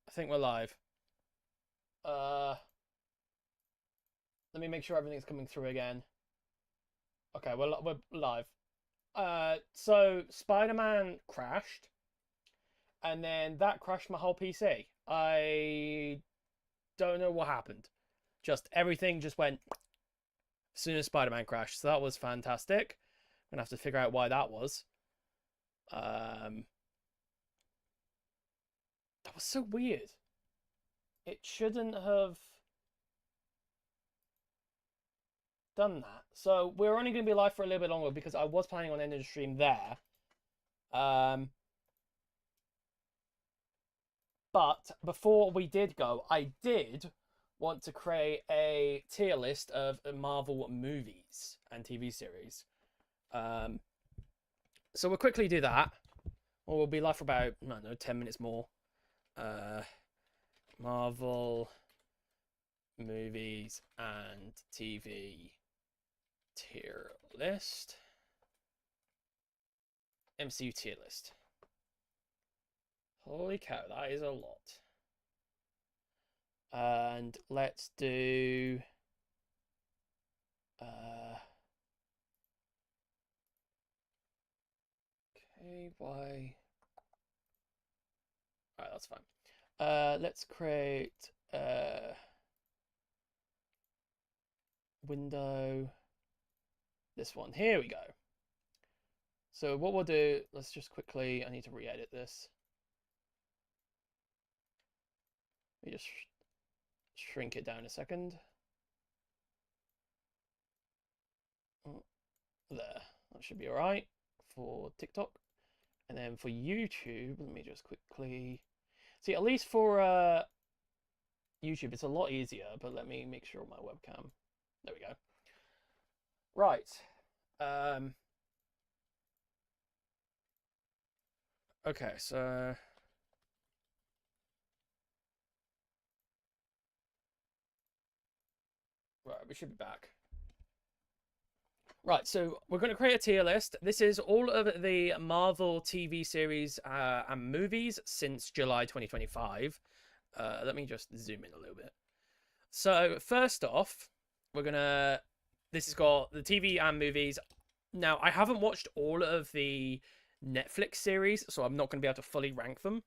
I think we're live. Let me make sure everything's coming through again. Okay, we're live. So Spider-Man crashed, and then that crashed my whole PC. I don't know what happened. Just everything just went as soon as Spider-Man crashed. So that was fantastic. I'm gonna have to figure out why that was. That was so weird. It shouldn't have done that. So we're only going to be live for a little bit longer because I was planning on ending the stream there. But before we did go, I did want to create a tier list of Marvel movies and TV series. So we'll quickly do that. Or we'll be live for about, I don't know, 10 minutes more. Marvel movies and TV tier list. MCU tier list. Holy cow, that is a lot. And let's do okay, why? Alright, that's fine. Let's create window, this one. Here we go. So what we'll do, let's just quickly, I need to re-edit this. Let me just shrink it down a second. There, that should be all right for TikTok. And then for YouTube, let me just quickly see, at least for YouTube, it's a lot easier, but let me make sure my webcam, there we go. Right. Okay, so right, we should be back. Right, so we're going to create a tier list. This is all of the Marvel TV series and movies since July 2025. Let me just zoom in a little bit. So first off, we're going to... This has got the TV and movies. Now, I haven't watched all of the Netflix series, so I'm not going to be able to fully rank them.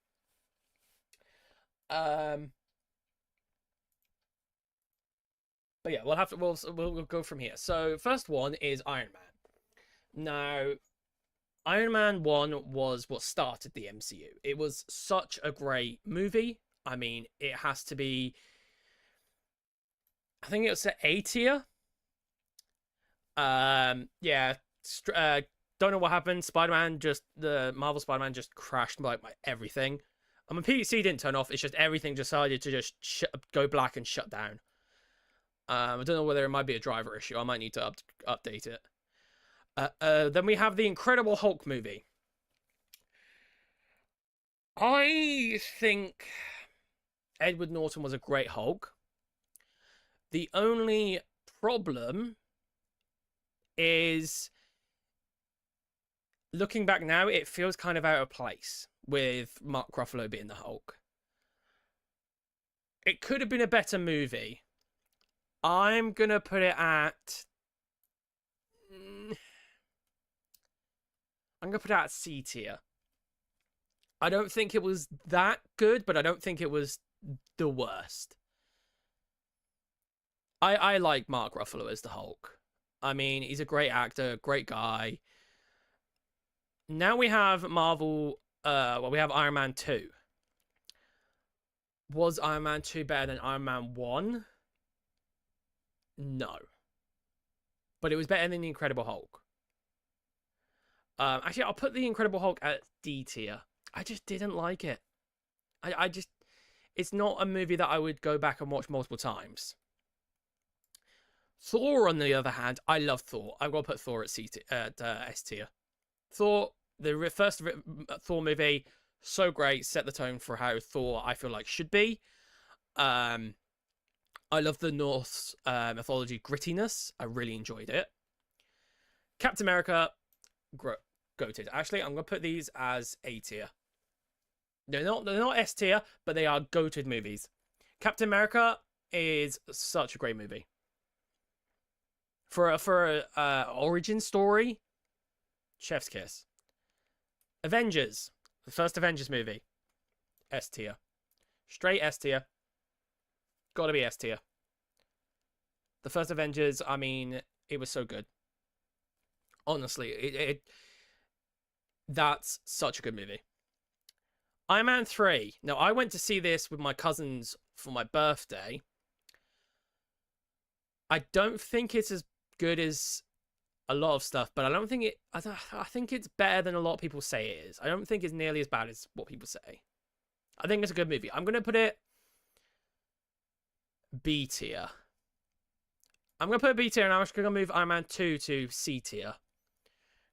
But yeah, we'll go from here. So first one is Iron Man. Now, Iron Man 1 was what started the MCU. It was such a great movie. I mean, it has to be, I think it was A tier. Yeah. Don't know what happened. The Marvel Spider-Man just crashed like my everything. I mean, PC didn't turn off. It's just everything decided to just go black and shut down. I don't know whether it might be a driver issue. I might need to update it. Then we have the Incredible Hulk movie. I think Edward Norton was a great Hulk. The only problem is, looking back now, it feels kind of out of place with Mark Ruffalo being the Hulk. It could have been a better movie. I'm going to put it at... I'm going to put it at C tier. I don't think it was that good, but I don't think it was the worst. I like Mark Ruffalo as the Hulk. I mean, he's a great actor, great guy. Now we have Marvel... we have Iron Man 2. Was Iron Man 2 better than Iron Man 1? No. But it was better than the Incredible Hulk. Actually, I'll put the Incredible Hulk at D tier. I just didn't like it. I just... It's not a movie that I would go back and watch multiple times. Thor, on the other hand, I love Thor. I'm going to put Thor at S tier. Thor, the first Thor movie, so great. Set the tone for how Thor, I feel like, should be. I love the Norse mythology grittiness. I really enjoyed it. Captain America, goated. Actually, I'm going to put these as A tier. They're not S tier, but they are goated movies. Captain America is such a great movie. For a origin story, chef's kiss. Avengers, the first Avengers movie, S tier. Straight S tier. Gotta be S tier. The first Avengers, I mean, it was so good. Honestly, that's such a good movie. Iron Man 3. Now, I went to see this with my cousins for my birthday. I don't think it's as good as a lot of stuff, but I don't think it. I think it's better than a lot of people say it is. I don't think it's nearly as bad as what people say. I think it's a good movie. I'm gonna put it B tier. I'm gonna put B tier, and I'm just gonna move Iron Man 2 to C tier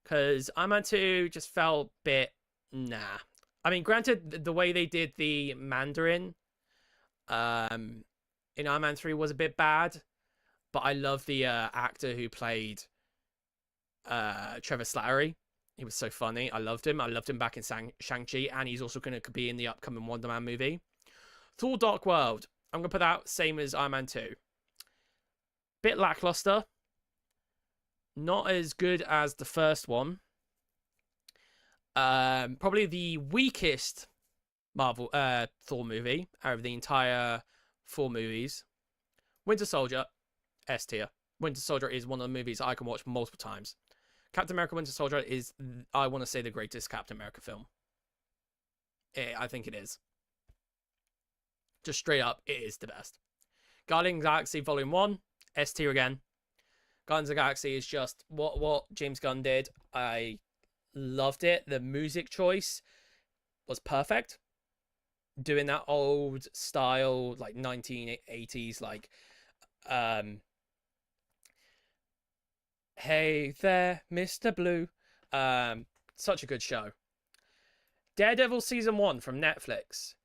because Iron Man 2 just felt a bit nah. I mean, granted, the way they did the Mandarin in Iron Man 3 was a bit bad, but I love the actor who played Trevor Slattery. He was so funny. I loved him. I loved him back in Shang-Chi, and he's also going to be in the upcoming Wonder Man movie. Thor Dark World. I'm going to put that same as Iron Man 2. Bit lackluster. Not as good as the first one. Probably the weakest Marvel Thor movie out of the entire 4 movies. Winter Soldier, S tier. Winter Soldier is one of the movies I can watch multiple times. Captain America Winter Soldier is, I want to say, the greatest Captain America film. I think it is. Just straight up, it is the best. Guardians of the Galaxy Volume 1, S tier again. Guardians of the Galaxy is just what James Gunn did. I loved it. The music choice was perfect. Doing that old style, like 1980s, like hey there, Mr. Blue. Such a good show. Daredevil Season 1 from Netflix.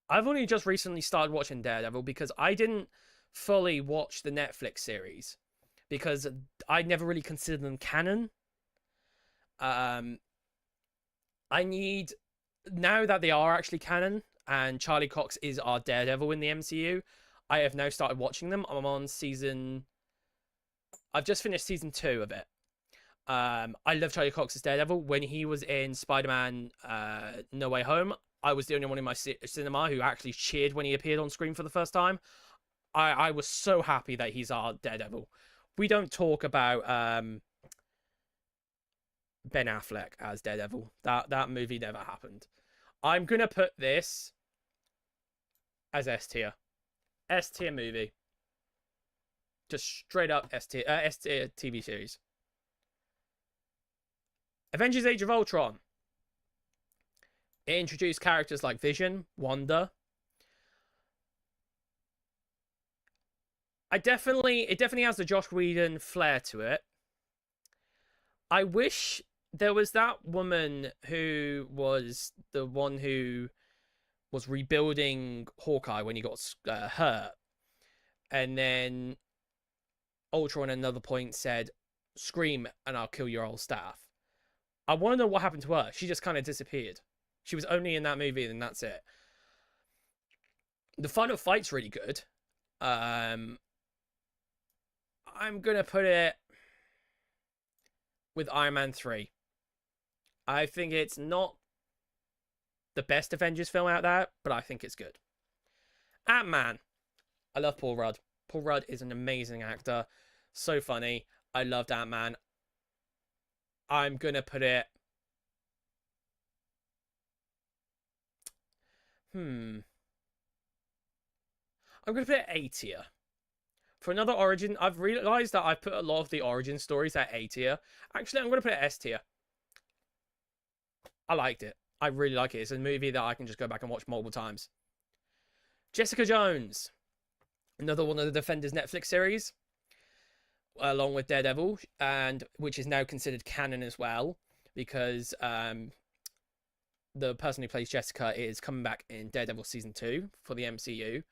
I've only just recently started watching Daredevil because I didn't fully watch the Netflix series because I never really considered them canon. I need, now that they are actually canon and Charlie Cox is our Daredevil in the MCU, I have now started watching them. I'm on I've just finished season 2 of it. I love Charlie Cox's Daredevil. When he was in Spider-Man No Way Home, I was the only one in my cinema who actually cheered when he appeared on screen for the first time. I was so happy that he's our Daredevil. We don't talk about Ben Affleck as Daredevil. That movie never happened. I'm gonna put this as S tier. S tier movie. Just straight up S tier TV series. Avengers Age of Ultron. It introduced characters like Vision, Wanda. It definitely has the Josh Whedon flair to it. I wish there was that woman who was the one who was rebuilding Hawkeye when he got hurt. And then Ultron at another point said, "Scream and I'll kill your old staff." I want to know what happened to her. She just kind of disappeared. She was only in that movie and that's it. The final fight's really good. I'm going to put it with Iron Man 3. I think it's not the best Avengers film out there, but I think it's good. Ant-Man. I love Paul Rudd. Paul Rudd is an amazing actor. So funny. I loved Ant-Man. I'm going to put it... I'm going to put it A tier. For another origin, I've realised that I've put a lot of the origin stories at A tier. Actually, I'm going to put it S tier. I liked it. I really like it. It's a movie that I can just go back and watch multiple times. Jessica Jones. Another one of the Defenders Netflix series. Along with Daredevil. And which is now considered canon as well. Because the person who plays Jessica is coming back in Daredevil Season 2 for the MCU.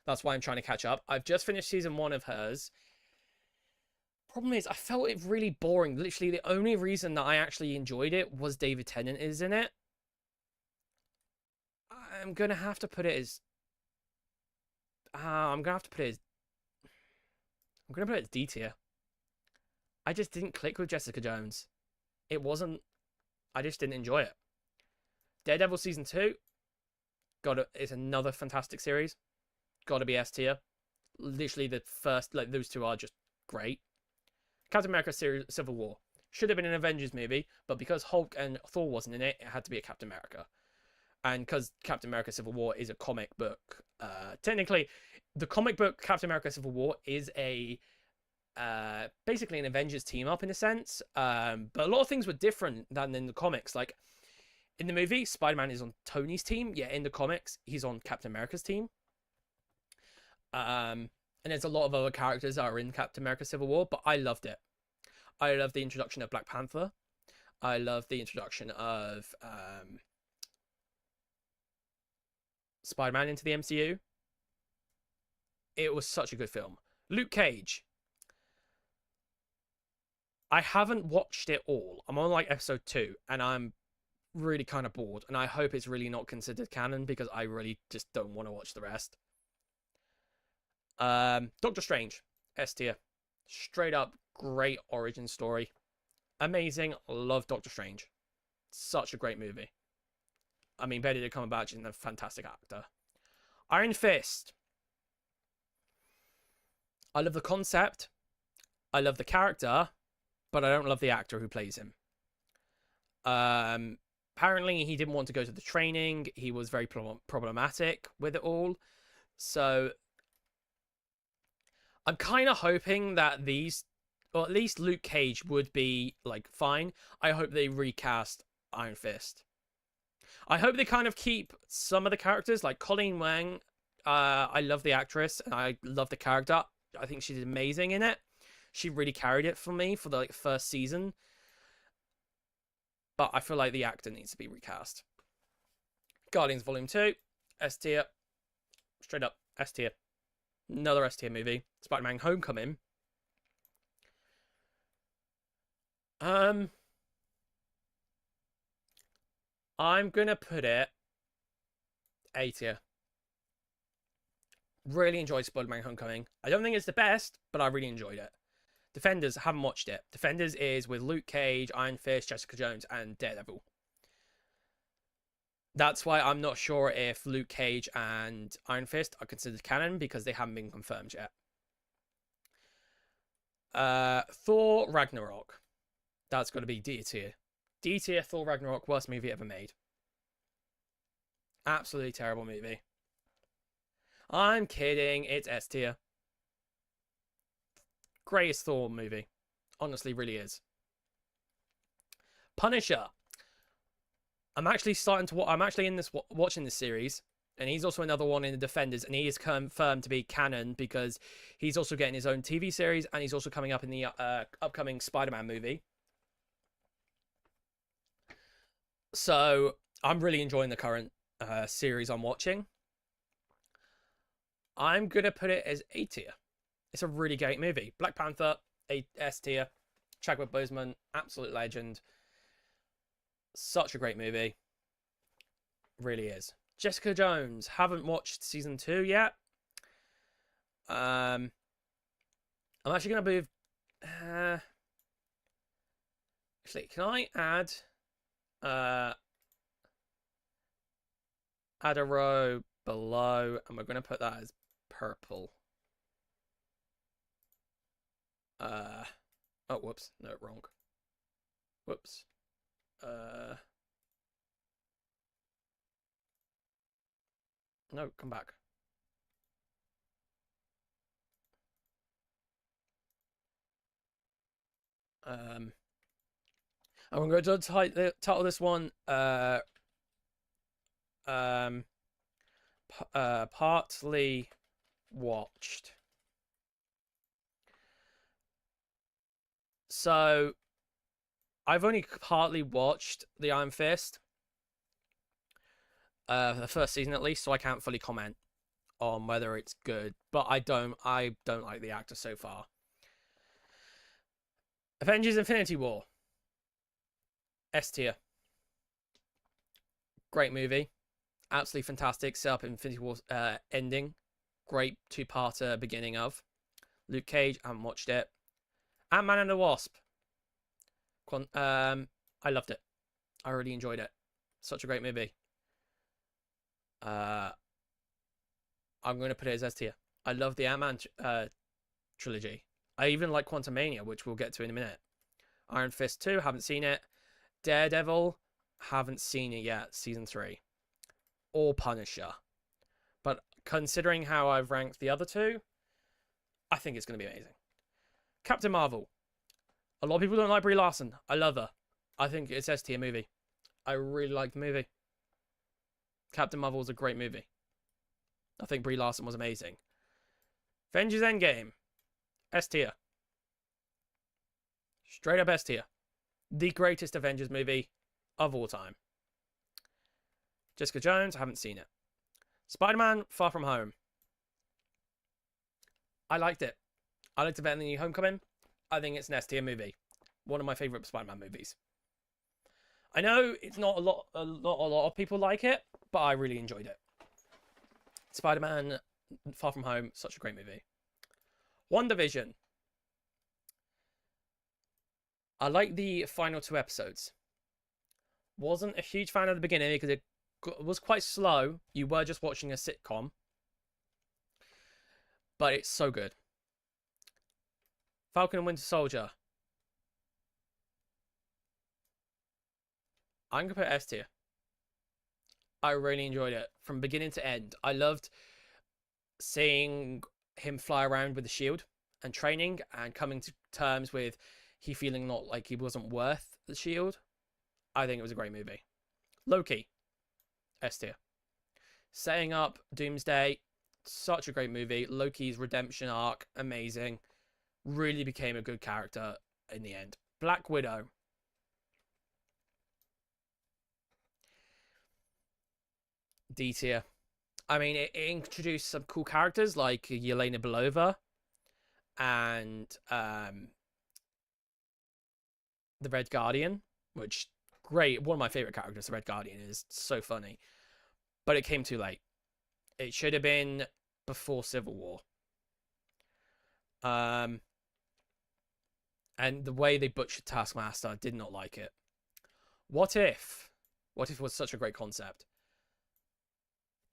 That's why I'm trying to catch up. I've just finished Season 1 of hers. Problem is, I felt it really boring. Literally, the only reason that I actually enjoyed it was David Tennant is in it. I'm gonna have to put it as. I'm gonna have to put it as. I'm gonna put it as D tier. I just didn't click with Jessica Jones. It wasn't. I just didn't enjoy it. Daredevil season 2. It's another fantastic series. Gotta be S tier. Literally the first, like those two are just great. Captain America Civil War should have been an Avengers movie, but because Hulk and Thor wasn't in it, it had to be a Captain America. And because Captain America Civil War is a comic book, technically, the comic book Captain America Civil War is a basically an Avengers team up in a sense. But a lot of things were different than in the comics. Like in the movie, Spider-Man is on Tony's team. Yeah, in the comics, he's on Captain America's team. And there's a lot of other characters that are in Captain America Civil War, but I loved it. I love the introduction of Black Panther. I love the introduction of Spider-Man into the MCU. It was such a good film. Luke Cage. I haven't watched it all. I'm on like episode 2, and I'm really kind of bored, and I hope it's really not considered canon because I really just don't want to watch the rest. Doctor Strange, S tier. Straight up great origin story. Amazing. Love Doctor Strange. Such a great movie. I mean, Benedict Cumberbatch is a fantastic actor. Iron Fist. I love the concept. I love the character, but I don't love the actor who plays him. Apparently, he didn't want to go to the training. He was very problematic with it all. So I'm kind of hoping that or at least Luke Cage would be, like, fine. I hope they recast Iron Fist. I hope they kind of keep some of the characters, like Colleen Wang. I love the actress, and I love the character. I think she's amazing in it. She really carried it for me for the first season. But I feel like the actor needs to be recast. Guardians Volume 2, S tier. Straight up, S tier. Another S tier movie. Spider-Man Homecoming. I'm gonna put it A tier. Really enjoyed Spider-Man Homecoming. I don't think it's the best, but I really enjoyed it. Defenders, haven't watched it. Defenders is with Luke Cage, Iron Fist, Jessica Jones, and Daredevil. That's why I'm not sure if Luke Cage and Iron Fist are considered canon, because they haven't been confirmed yet. Thor Ragnarok. That's got to be D tier. D tier Thor Ragnarok, worst movie ever made. Absolutely terrible movie. I'm kidding. It's S tier. Greatest Thor movie. Honestly, really is. Punisher. I'm actually watching this series, and he's also another one in the Defenders, and he is confirmed to be canon because he's also getting his own TV series, and he's also coming up in the upcoming Spider-Man movie. So I'm really enjoying the current series I'm watching. I'm gonna put it as A tier. It's a really great movie. Black Panther, S tier. Chadwick Boseman, absolute legend. Such a great movie. Really is. Jessica Jones, haven't watched season 2 yet. I'm actually gonna move. Actually, can I add a row below, and we're gonna put that as purple. Oh, whoops. No, wrong. Whoops. No, come back. And we're going to title this one, partly watched. So I've only partly watched the Iron Fist, the first season at least, so I can't fully comment on whether it's good. But I don't like the actor so far. Avengers Infinity War. S tier. Great movie. Absolutely fantastic. Set up Infinity War ending. Great two-parter beginning of. Luke Cage, I haven't watched it. Ant-Man and the Wasp. I loved it. I really enjoyed it. Such a great movie. I'm going to put it as S tier. I love the Ant-Man trilogy. I even like Quantumania, which we'll get to in a minute. Iron Fist 2, haven't seen it. Daredevil, haven't seen it yet, season 3. Or Punisher. But considering how I've ranked the other two, I think it's going to be amazing. Captain Marvel. A lot of people don't like Brie Larson. I love her. I think it's S tier movie. I really like the movie. Captain Marvel was a great movie. I think Brie Larson was amazing. Avengers Endgame. S tier. Straight up S tier. The greatest Avengers movie of all time. Jessica Jones, I haven't seen it. Spider-Man Far From Home. I liked it. I liked it better than Homecoming. I think it's an S tier movie. One of my favourite Spider-Man movies. I know it's not a lot of people like it, but I really enjoyed it. Spider-Man Far From Home, such a great movie. WandaVision. I like the final 2 episodes. Wasn't a huge fan of the beginning because it was quite slow. You were just watching a sitcom. But it's so good. Falcon and Winter Soldier. I'm going to put S tier. I really enjoyed it from beginning to end. I loved seeing him fly around with the shield and training and coming to terms with he feeling not like he wasn't worth the shield. I think it was a great movie. Loki. S tier. Setting up Doomsday. Such a great movie. Loki's redemption arc. Amazing. Really became a good character in the end. Black Widow. D tier. I mean, it introduced some cool characters like Yelena Belova and the Red Guardian, which great. One of my favorite characters, the Red Guardian, is so funny. But it came too late. It should have been before Civil War. And the way they butchered Taskmaster, I did not like it. What If? What If was such a great concept.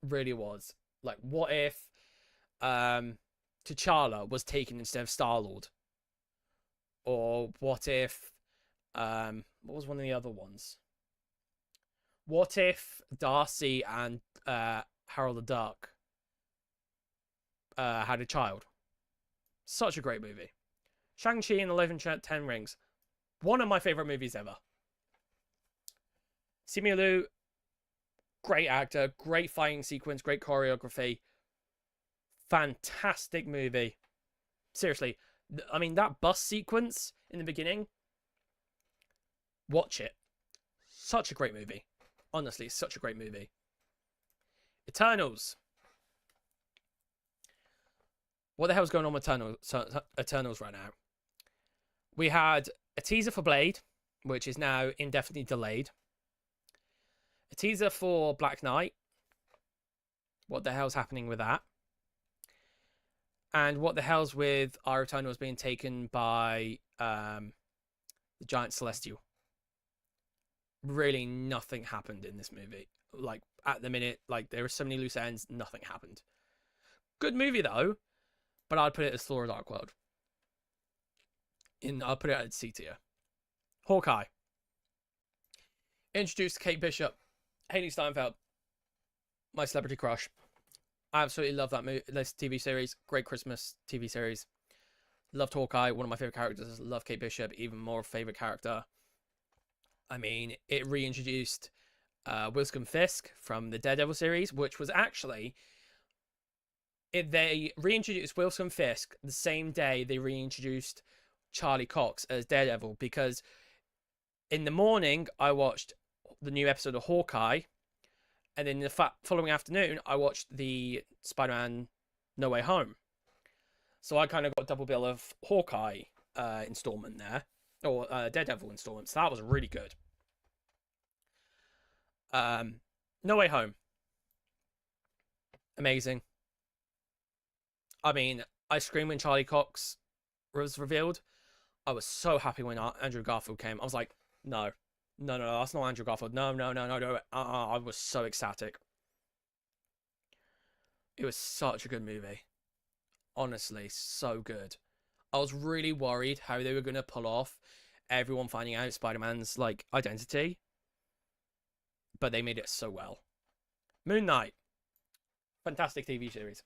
Really was. Like, what if T'Challa was taken instead of Star-Lord? Or what if what was one of the other ones? What if Darcy and Harold the Duck had a child? Such a great movie. Shang-Chi and the Ten Rings. One of my favorite movies ever. Simu Liu, great actor, great fighting sequence, great choreography. Fantastic movie. Seriously, I mean, that bus sequence in the beginning, watch it. Such a great movie. Honestly, such a great movie. Eternals. What the hell's going on with Eternals right now? We had a teaser for Blade, which is now indefinitely delayed. A teaser for Black Knight. What the hell's happening with that? And what the hell's with our Eternals being taken by the Giant Celestial? Really, nothing happened in this movie. Like, at the minute, like, there were so many loose ends, nothing happened. Good movie, though, but I'd put it as Thor: Dark World. I'll put it at C tier. Hawkeye. Introduced Kate Bishop. Haley Steinfeld. My celebrity crush. I absolutely love that this TV series. Great Christmas TV series. Loved Hawkeye. One of my favorite characters. Love Kate Bishop. Even more favorite character. I mean, it reintroduced Wilson Fisk from the Daredevil series, which was actually... They reintroduced Wilson Fisk the same day they reintroduced Charlie Cox as Daredevil, because in the morning I watched the new episode of Hawkeye, and then the following afternoon I watched the Spider-Man No Way Home. So I kind of got a double bill of Hawkeye installment there, or Daredevil installment. So that was really good. No Way Home. Amazing. I mean, I screamed when Charlie Cox was revealed. I was so happy when Andrew Garfield came. I was like, no, no, no, no, that's not Andrew Garfield. No, no, no, no, no. I was so ecstatic. It was such a good movie. Honestly, so good. I was really worried how they were going to pull off everyone finding out Spider-Man's like identity, but they made it so well. Moon Knight, fantastic TV series.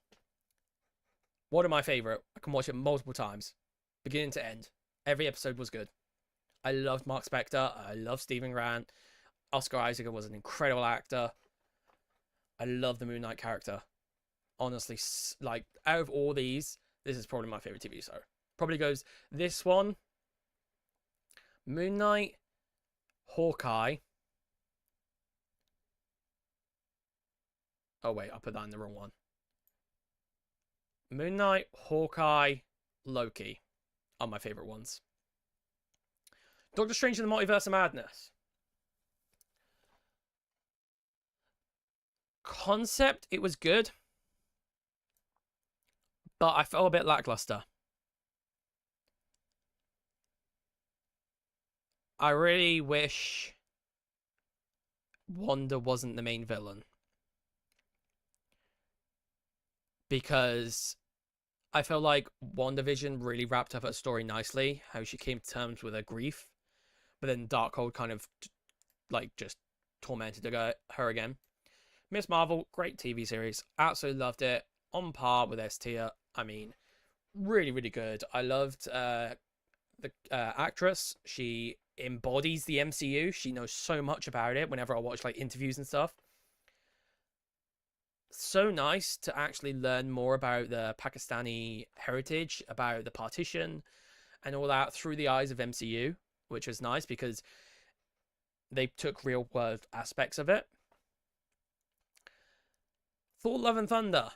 One of my favorite. I can watch it multiple times, beginning to end. Every episode was good. I loved Mark Spector. I loved Stephen Grant. Oscar Isaac was an incredible actor. I love the Moon Knight character. Honestly, like out of all these, this is probably my favorite TV show. Probably goes this one, Moon Knight, Hawkeye. Oh wait, I put that in the wrong one. Moon Knight, Hawkeye, Loki are my favorite ones. Doctor Strange in the Multiverse of Madness. Concept, it was good, but I felt a bit lackluster. I really wish Wanda wasn't the main villain, because I felt like WandaVision really wrapped up her story nicely, how she came to terms with her grief, but then Darkhold kind of like just tormented her again. Miss Marvel, great TV series. Absolutely loved it. On par with S tier. I mean, really, really good. I loved the actress. She embodies the MCU. She knows so much about it whenever I watch like interviews and stuff. So nice to actually learn more about the Pakistani heritage, about the partition and all that through the eyes of MCU, which was nice because they took real world aspects of it. Thor Love and Thunder.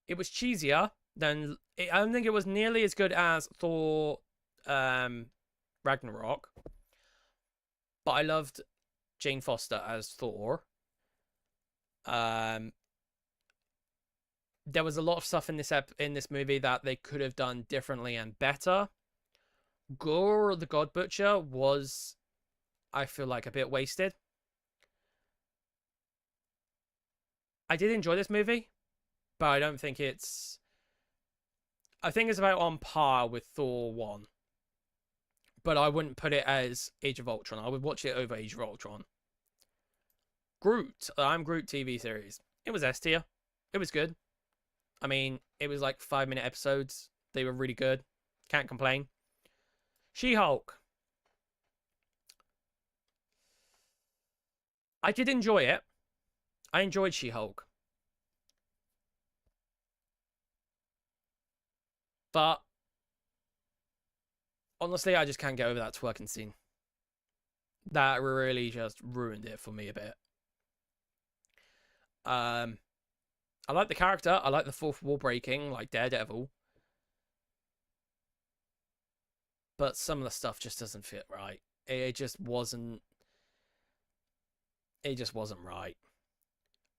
It was cheesier than I don't think it was nearly as good as Thor Ragnarok. But I loved Jane Foster as Thor. There was a lot of stuff in this movie that they could have done differently and better. Gore the God Butcher was, I feel like, a bit wasted. I did enjoy this movie, but I don't think it's... I think it's about on par with Thor 1. But I wouldn't put it as Age of Ultron. I would watch it over Age of Ultron. Groot. I'm Groot TV series. It was S tier. It was good. I mean, it was like 5-minute episodes. They were really good. Can't complain. She-Hulk. I did enjoy it. I enjoyed She-Hulk. But honestly, I just can't get over that twerking scene. That really just ruined it for me a bit. I like the character. I like the fourth wall breaking, like Daredevil. But some of the stuff just doesn't fit right. It just wasn't. It just wasn't right.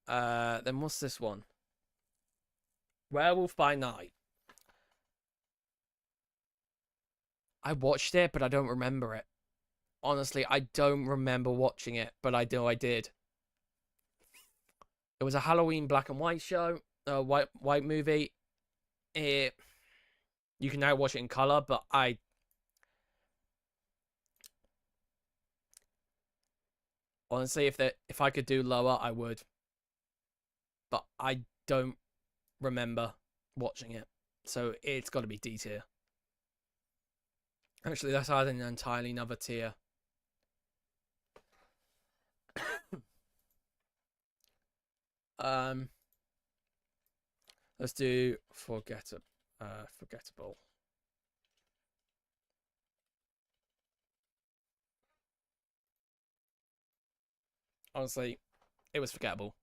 Then what's this one? Werewolf by Night. I watched it, but I don't remember it. Honestly, I don't remember watching it, but I know I did. It was a Halloween black and white show, a white movie. You can now watch it in color, but honestly, if I could do lower, I would. But I don't remember watching it, so it's got to be D tier. Actually, that's adding an entirely another tier. Let's do forgettable. Honestly, it was forgettable.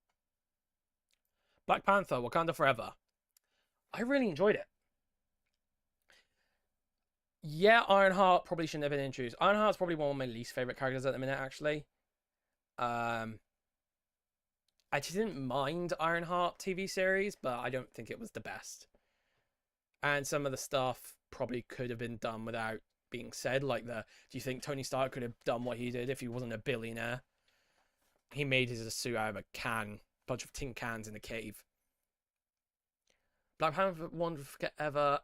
Black Panther, Wakanda Forever. I really enjoyed it. Yeah, Ironheart probably shouldn't have been introduced. Ironheart's probably one of my least favorite characters at the minute, actually. I I just didn't mind Ironheart TV series, but I don't think it was the best. And some of the stuff probably could have been done without being said. Like do you think Tony Stark could have done what he did if he wasn't a billionaire? He made his suit out of a bunch of tin cans in a cave. Black Panther 1 ever.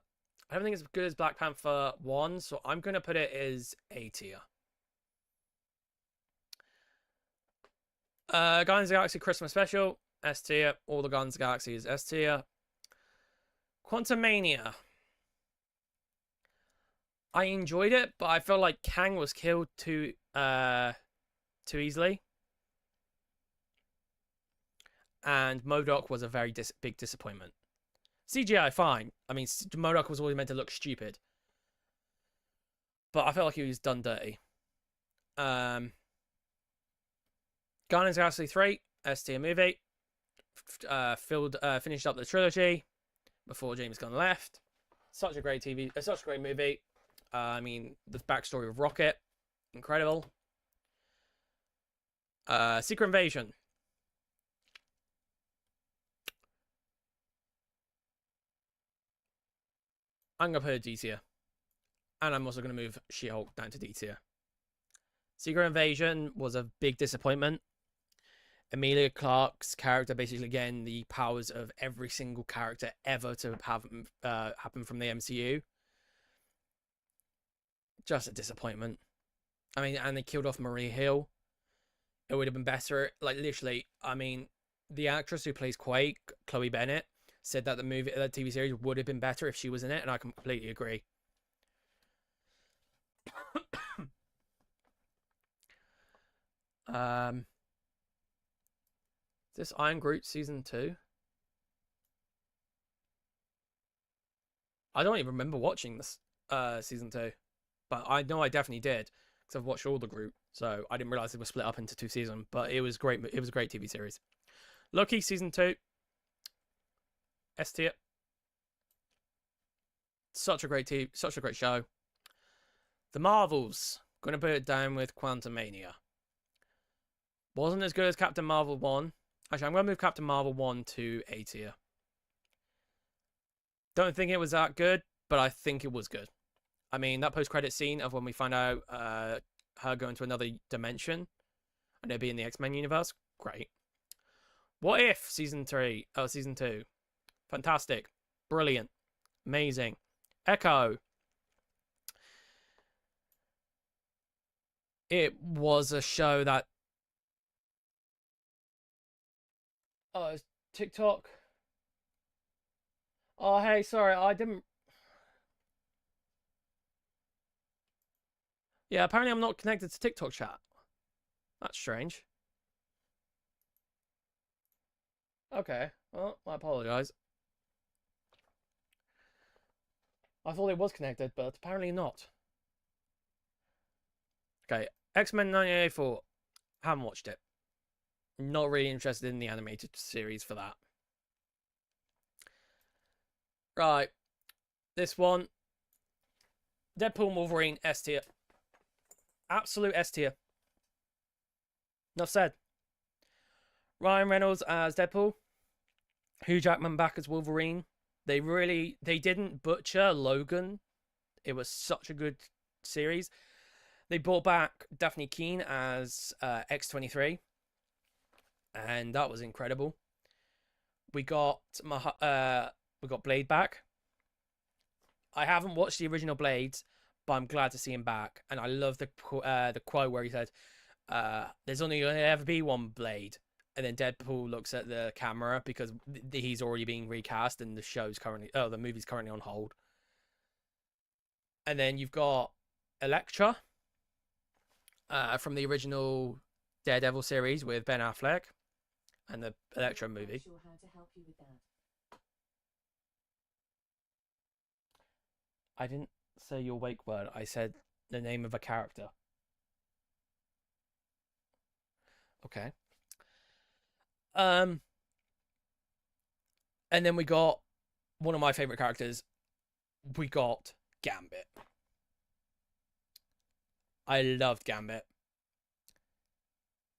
I don't think it's as good as Black Panther 1, so I'm going to put it as A tier. Guardians of the Galaxy Christmas Special, S tier. All the Guardians of the Galaxy is S tier. Quantumania. I enjoyed it, but I felt like Kang was killed too easily. And MODOK was a very big disappointment. CGI, fine. I mean, MODOK was always meant to look stupid. But I felt like he was done dirty. Guardians of the Galaxy 3, S tier movie. Finished up the trilogy before James Gunn left. Such a great such a great movie. I mean, the backstory of Rocket, incredible. Secret Invasion. I'm going to put a D tier. And I'm also going to move She-Hulk down to D tier. Secret Invasion was a big disappointment. Emilia Clarke's character basically getting the powers of every single character ever to have happen from the MCU. Just a disappointment. I mean, and they killed off Maria Hill. It would have been better. Like, literally, I mean, the actress who plays Quake, Chloe Bennett, said that the TV series would have been better if she was in it, and I completely agree. Is this Iron Groot season 2? I don't even remember watching this season 2, but I know I definitely did because I've watched all the Groot, so I didn't realize it was split up into 2 seasons. But it was great. It was a great TV series. Loki season 2. S tier. Such a great show. The Marvels. Gonna put it down with Quantumania. Wasn't as good as Captain Marvel 1. Actually, I'm gonna move Captain Marvel 1 to A tier. Don't think it was that good, but I think it was good. I mean, that post-credit scene of when we find out her going to another dimension and it be in the X-Men universe, great. What If season 2? Fantastic. Brilliant. Amazing. Echo. It was a show that... Oh, it's TikTok. Oh, hey, sorry, I didn't... Yeah, apparently I'm not connected to TikTok chat. That's strange. Okay, well, I apologize. I thought it was connected, but apparently not. Okay, X-Men 1984. Haven't watched it. Not really interested in the animated series for that. Right. This one. Deadpool Wolverine, S tier. Absolute S tier. Enough said. Ryan Reynolds as Deadpool. Hugh Jackman back as Wolverine. They didn't butcher Logan. It was such a good series. They brought back Daphne Keane as X-23. And that was incredible. We got Blade back. I haven't watched the original Blades, but I'm glad to see him back. And I love the quote where he said, "There's only going to ever be one Blade." And then Deadpool looks at the camera because he's already being recast and the movie's currently on hold. And then you've got Elektra from the original Daredevil series with Ben Affleck and the Elektra movie. Sure how to help you with that. I didn't say your wake word. I said the name of a character. Okay. And then we got one of my favorite characters. We got Gambit. I loved Gambit.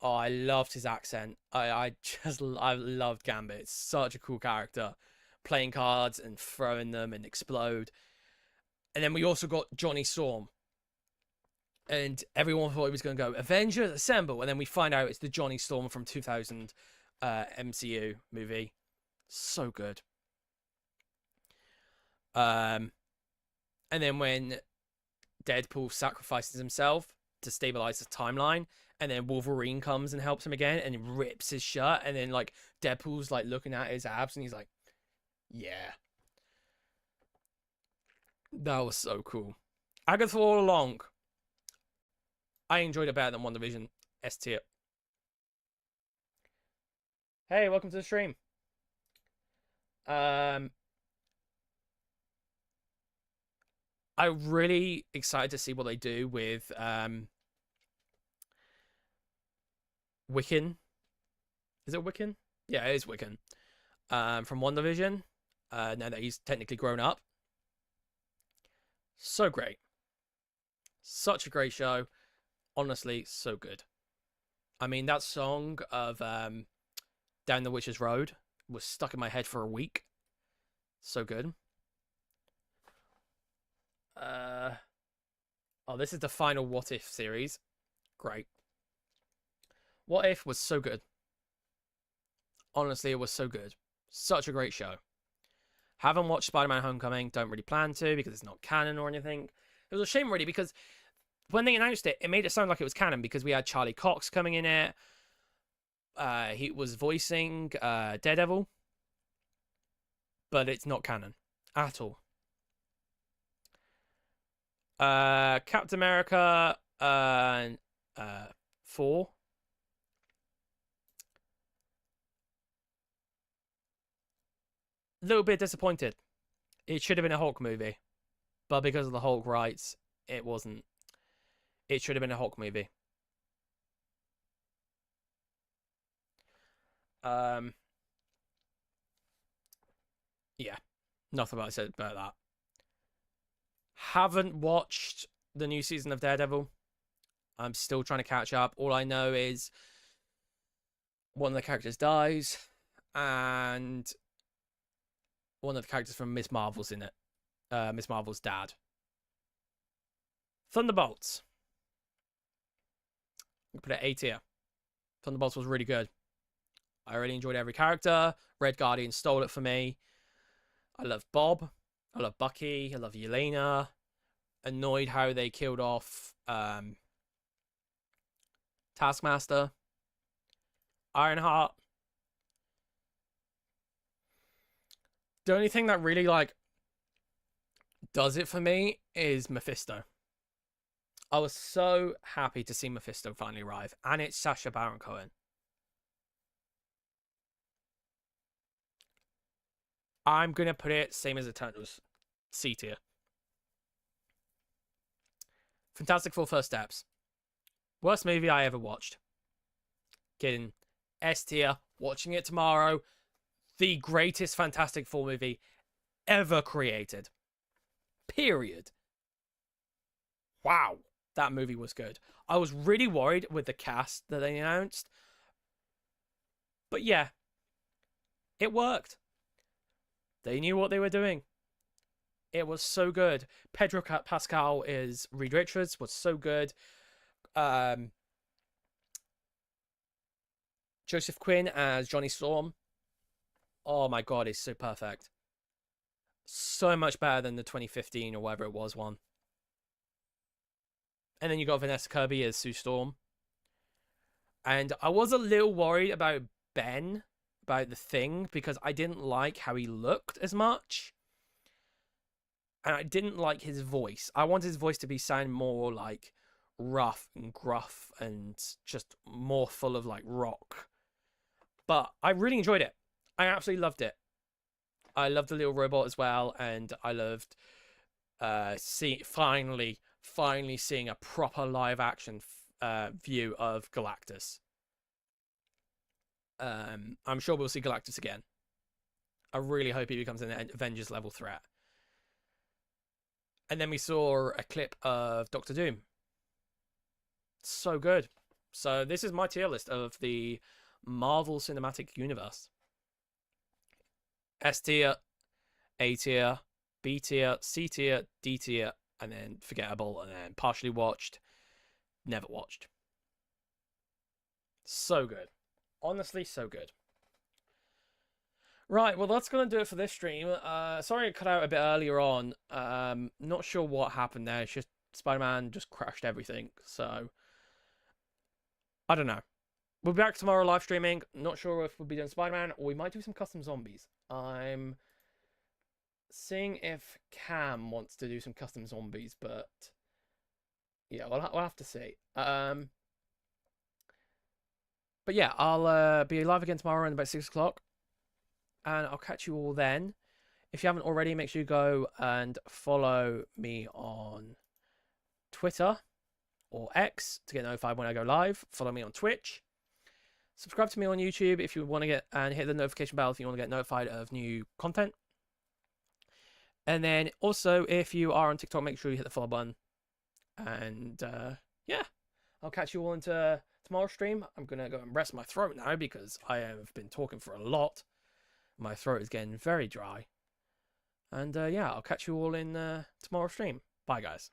Oh, I loved his accent. I loved Gambit. It's such a cool character. Playing cards and throwing them and explode. And then we also got Johnny Storm. And everyone thought he was going to go Avengers Assemble, and then we find out it's the Johnny Storm from 2000 MCU movie. So good. And then when Deadpool sacrifices himself to stabilize his timeline, and then Wolverine comes and helps him again and rips his shirt, and then like Deadpool's like looking at his abs and he's like, yeah. That was so cool. Agatha all along, I enjoyed it better than WandaVision. S tier. Hey, welcome to the stream. I'm really excited to see what they do with Wiccan. Is it Wiccan? Yeah, it is Wiccan. From WandaVision. Now that he's technically grown up. So great. Such a great show. Honestly, so good. I mean, that song of Down the Witch's Road was stuck in my head for a week. So good. Oh, this is the final What If series. Great. What If was so good. Honestly, it was so good. Such a great show. Haven't watched Spider-Man Homecoming. Don't really plan to because it's not canon or anything. It was a shame, really, because when they announced it, it made it sound like it was canon because we had Charlie Cox coming in it. He was voicing Daredevil. But it's not canon at all. Captain America 4. A little bit disappointed. It should have been a Hulk movie. But because of the Hulk rights, it wasn't. It should have been a Hulk movie. Yeah. Nothing about said about that. Haven't watched the new season of Daredevil. I'm still trying to catch up. All I know is one of the characters dies, and one of the characters from Miss Marvel's in it. Miss Marvel's dad. Thunderbolts. I'm gonna put it A tier. Thunderbolts was really good. I really enjoyed every character. Red Guardian stole it for me. I love Bob. I love Bucky. I love Yelena. Annoyed how they killed off Taskmaster. Ironheart. The only thing that really like does it for me is Mephisto. I was so happy to see Mephisto finally arrive, and it's Sacha Baron Cohen. I'm gonna put it same as Eternals, C tier. Fantastic Four First Steps. Worst movie I ever watched. Kidding. S tier. Watching it tomorrow. The greatest Fantastic Four movie ever created. Period. Wow. That movie was good. I was really worried with the cast that they announced. But yeah. It worked. They knew what they were doing. It was so good. Pedro Pascal is Reed Richards, was so good. Joseph Quinn as Johnny Storm. Oh my god, it's so perfect. So much better than the 2015 or whatever it was one. And then you got Vanessa Kirby as Sue Storm. And I was a little worried about Ben, about the Thing, because I didn't like how he looked as much. And I didn't like his voice. I wanted his voice to be sound more like rough and gruff and just more full of like rock. But I really enjoyed it. I absolutely loved it. I loved the little robot as well, and I loved finally seeing a proper live action view of Galactus. I'm sure we'll see Galactus again. I really hope he becomes an Avengers level threat. And then we saw a clip of Doctor Doom. So good. So this is my tier list of the Marvel Cinematic Universe. S tier, A tier, B tier, C tier, D tier, and then forgettable, and then partially watched, never watched. So good. Honestly, so good. Right, well, that's going to do it for this stream. Sorry it cut out a bit earlier on. Not sure what happened there. It's just Spider-Man just crashed everything. So, I don't know. We'll be back tomorrow live streaming. Not sure if we'll be doing Spider-Man or we might do some custom zombies. I'm seeing if Cam wants to do some custom zombies, but yeah, we'll have to see. But yeah, I'll be live again tomorrow around about 6 o'clock. And I'll catch you all then. If you haven't already, make sure you go and follow me on Twitter or X to get notified when I go live. Follow me on Twitch. Subscribe to me on YouTube if you want to get, and hit the notification bell if you want to get notified of new content. And then also, if you are on TikTok, make sure you hit the follow button. And yeah, I'll catch you all into tomorrow's stream. I'm going to go and rest my throat now because I have been talking for a lot. My throat is getting very dry. And yeah, I'll catch you all in tomorrow's stream. Bye, guys.